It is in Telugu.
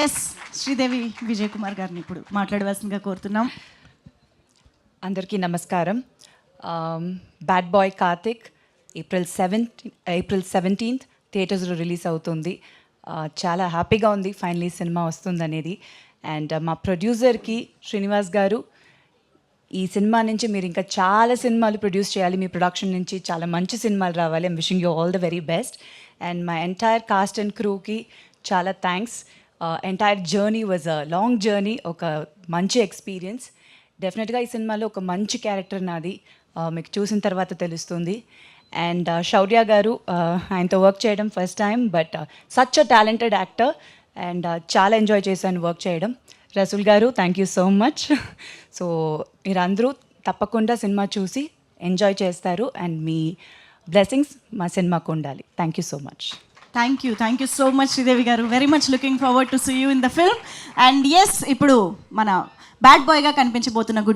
ఎస్ శ్రీదేవి విజయ్ కుమార్ గారిని ఇప్పుడు మాట్లాడవలసిందిగా కోరుతున్నాం. అందరికీ నమస్కారం. Bad boy Karthik April 17th థియేటర్స్లో రిలీజ్ అవుతుంది. చాలా హ్యాపీగా ఉంది ఫైనలీ సినిమా వస్తుందనేది. అండ్ మా ప్రొడ్యూసర్కి శ్రీనివాస్ గారు, ఈ సినిమా నుంచి మీరు ఇంకా చాలా సినిమాలు ప్రొడ్యూస్ చేయాలి, మీ ప్రొడక్షన్ నుంచి చాలా మంచి సినిమాలు రావాలి. I'm wishing you all the very best. And my entire cast and క్రూకి చాలా thanks. Entire journey was a long journey, ఒక మంచి ఎక్స్పీరియన్స్. డెఫినెట్గా ఈ సినిమాలో ఒక మంచి క్యారెక్టర్ నాది, మీకు చూసిన తర్వాత తెలుస్తుంది. అండ్ శౌర్య గారు, ఆయనతో వర్క్ చేయడం first time, but such a talented actor and చాలా ఎంజాయ్ చేశాను వర్క్ చేయడం. రసూల్ గారు, thank you so much. So మీరందరూ తప్పకుండా సినిమా చూసి ఎంజాయ్ చేస్తారు అండ్ మీ బ్లెస్సింగ్స్ మా సినిమాకు ఉండాలి. Thank you so much. Thank you so much Sridevi గారు. Very much looking forward to see you in the film. And yes, ఇప్పుడు మన బ్యాడ్ బాయ్గా కనిపించబోతున్న గుడ్